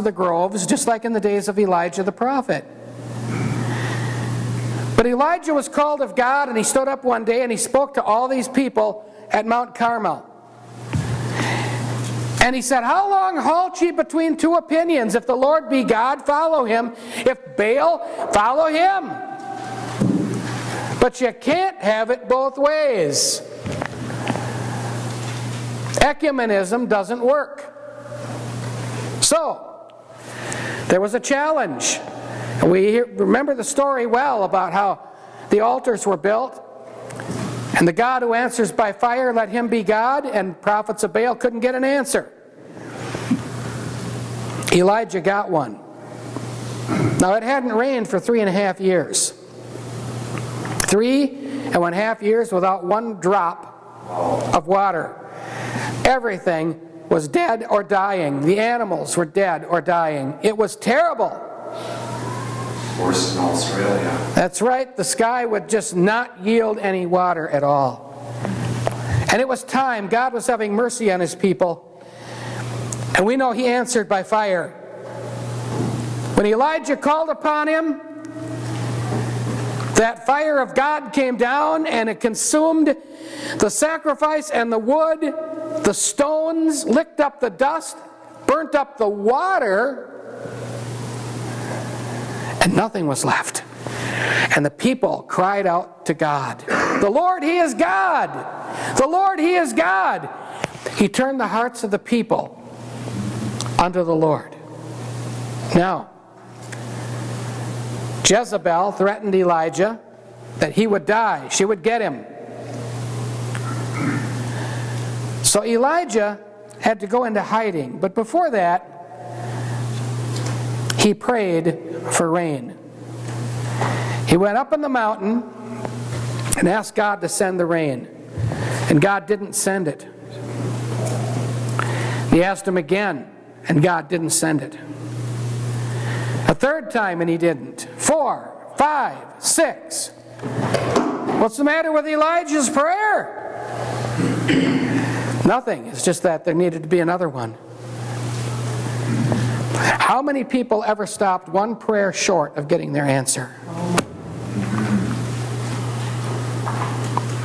of the groves, just like in the days of Elijah the prophet. But Elijah was called of God, and he stood up one day and he spoke to all these people at Mount Carmel. And he said, "How long halt ye between two opinions? If the Lord be God, follow him. If Baal, follow him. But you can't have it both ways." Ecumenism doesn't work. So, there was a challenge. We remember the story well about how the altars were built. And the God who answers by fire, let him be God, and prophets of Baal couldn't get an answer. Elijah got one. Now it hadn't rained for 3.5 years. 3.5 years without one drop of water. Everything was dead or dying. The animals were dead or dying. It was terrible. Worse in Australia. That's right, the sky would just not yield any water at all. And it was time. God was having mercy on his people. And we know he answered by fire. When Elijah called upon him, that fire of God came down and it consumed the sacrifice and the wood, the stones, licked up the dust, burnt up the water, and nothing was left. And the people cried out to God, "The Lord, he is God! The Lord, he is God!" He turned the hearts of the people unto the Lord. Now, Jezebel threatened Elijah that he would die. She would get him. So Elijah had to go into hiding. But before that, he prayed for rain. He went up on the mountain and asked God to send the rain. And God didn't send it. He asked him again, and God didn't send it. A third time, and he didn't. 4, 5, 6. What's the matter with Elijah's prayer? Nothing. It's just that there needed to be another one. How many people ever stopped one prayer short of getting their answer?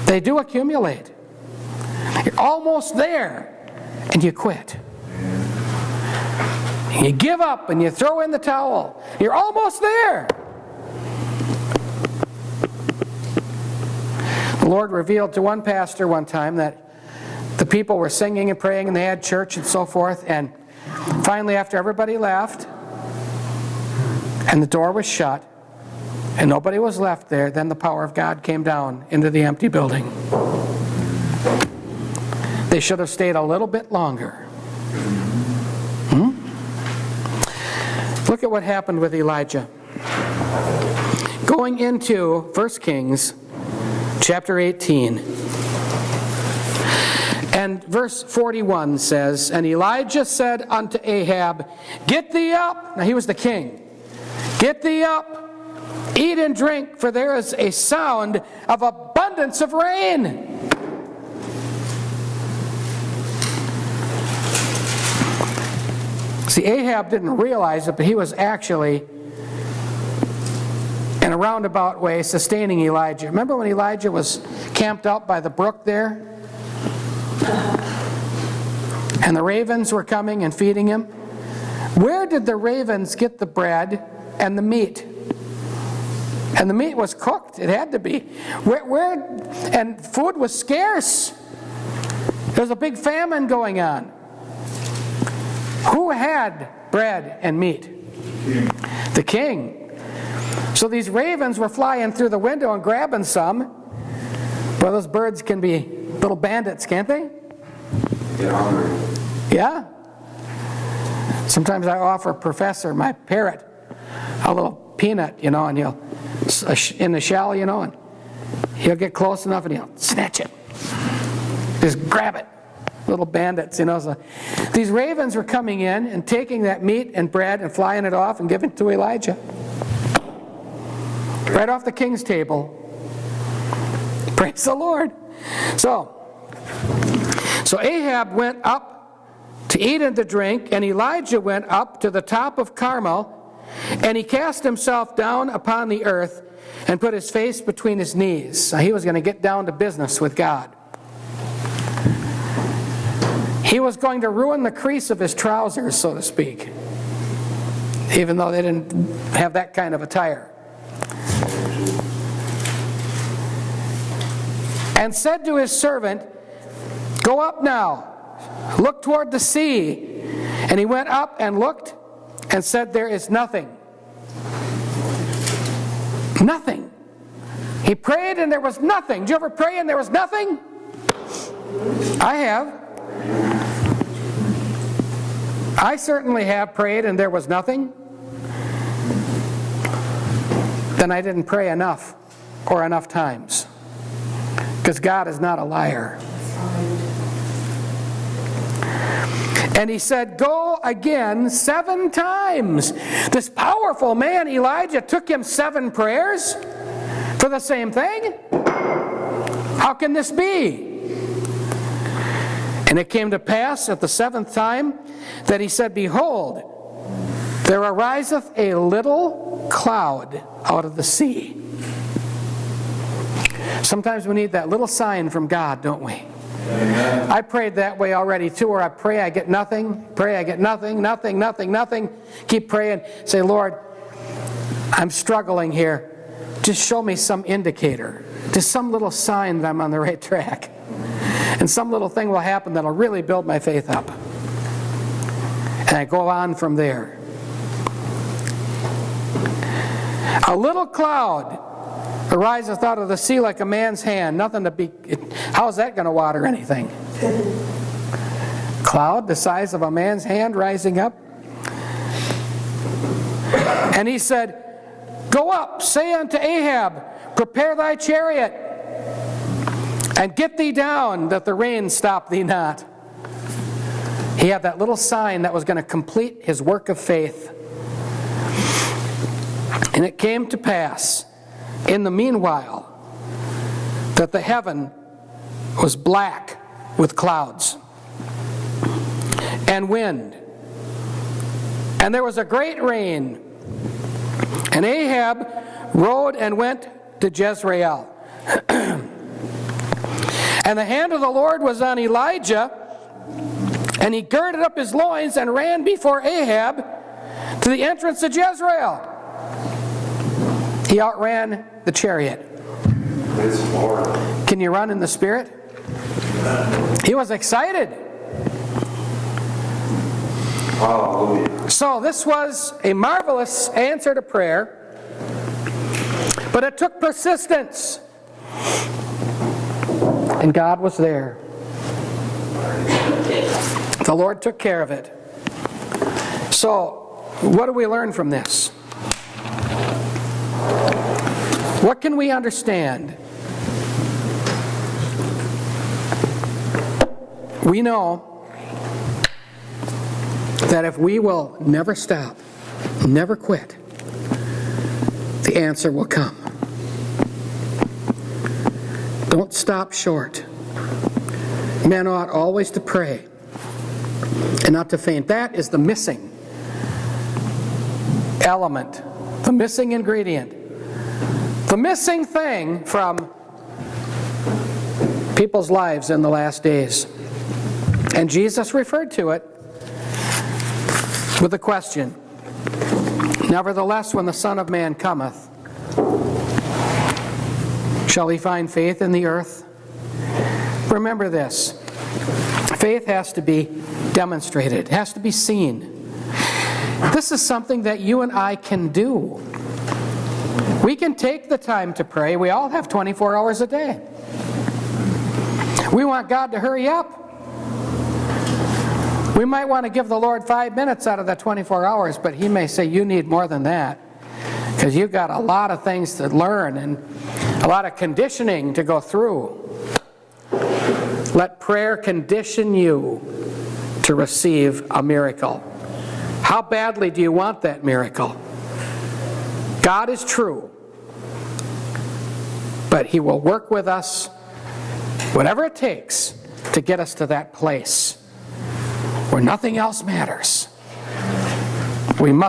They do accumulate. You're almost there, and you quit. You give up and you throw in the towel. You're almost there. The Lord revealed to one pastor one time that the people were singing and praying and they had church and so forth, and finally after everybody left and the door was shut and nobody was left there, then the power of God came down into the empty building. They should have stayed a little bit longer. Look at what happened with Elijah. Going into 1 Kings chapter 18. And verse 41 says, "And Elijah said unto Ahab, Get thee up." Now he was the king. "Get thee up, eat and drink, for there is a sound of abundance of rain." See, Ahab didn't realize it, but he was actually, in a roundabout way, sustaining Elijah. Remember when Elijah was camped out by the brook there? And the ravens were coming and feeding him? Where did the ravens get the bread and the meat? And the meat was cooked. It had to be. And food was scarce. There was a big famine going on. Who had bread and meat? The king. So these ravens were flying through the window and grabbing some. Well, those birds can be little bandits, can't they? Get hungry. Yeah. Sometimes I offer Professor, my parrot, a little peanut, and he'll, in the shell, and he'll get close enough and he'll snatch it. Just grab it. Little bandits, So these ravens were coming in and taking that meat and bread and flying it off and giving it to Elijah. Right off the king's table. Praise the Lord. So Ahab went up to eat and to drink, and Elijah went up to the top of Carmel, and he cast himself down upon the earth and put his face between his knees. So he was going to get down to business with God. He was going to ruin the crease of his trousers, so to speak, even though they didn't have that kind of attire. And said to his servant, "Go up now, look toward the sea." And he went up and looked and said, "There is nothing." Nothing. He prayed and there was nothing. Did you ever pray and there was nothing? I have. I certainly have prayed and there was nothing. Then I didn't pray enough or enough times. Because God is not a liar. And he said, "Go again 7 times. This powerful man, Elijah, took him 7 prayers for the same thing? How can this be? And it came to pass at the 7th time that he said, "Behold, there ariseth a little cloud out of the sea." Sometimes we need that little sign from God, don't we? Amen. I prayed that way already too, where I pray I get nothing, pray I get nothing, nothing, nothing, nothing. Keep praying. Say, "Lord, I'm struggling here. Just show me some indicator. Just some little sign that I'm on the right track." And some little thing will happen that'll really build my faith up. And I go on from there. A little cloud ariseth out of the sea like a man's hand. Nothing to be... How's that going to water anything? Cloud the size of a man's hand rising up. And he said, "Go up, say unto Ahab, prepare thy chariot, and get thee down, that the rain stop thee not." He had that little sign that was going to complete his work of faith. And it came to pass, in the meanwhile, that the heaven was black with clouds and wind, and there was a great rain. And Ahab rode and went to Jezreel. And the hand of the Lord was on Elijah, and he girded up his loins and ran before Ahab to the entrance of Jezreel. He outran the chariot. Can you run in the Spirit? He was excited. Hallelujah. So this was a marvelous answer to prayer, but it took persistence. And God was there. The Lord took care of it. So, what do we learn from this? What can we understand? We know that if we will never stop, never quit, the answer will come. Don't stop short. Men ought always to pray and not to faint. That is the missing element, the missing ingredient, the missing thing from people's lives in the last days. And Jesus referred to it with a question. "Nevertheless, when the Son of Man cometh, shall he find faith in the earth?" Remember this. Faith has to be demonstrated. It has to be seen. This is something that you and I can do. We can take the time to pray. We all have 24 hours a day. We want God to hurry up. We might want to give the Lord 5 minutes out of that 24 hours, but He may say, "You need more than that, because you've got a lot of things to learn and a lot of conditioning to go through." Let prayer condition you to receive a miracle. How badly do you want that miracle? God is true, but He will work with us, whatever it takes, to get us to that place where nothing else matters. We must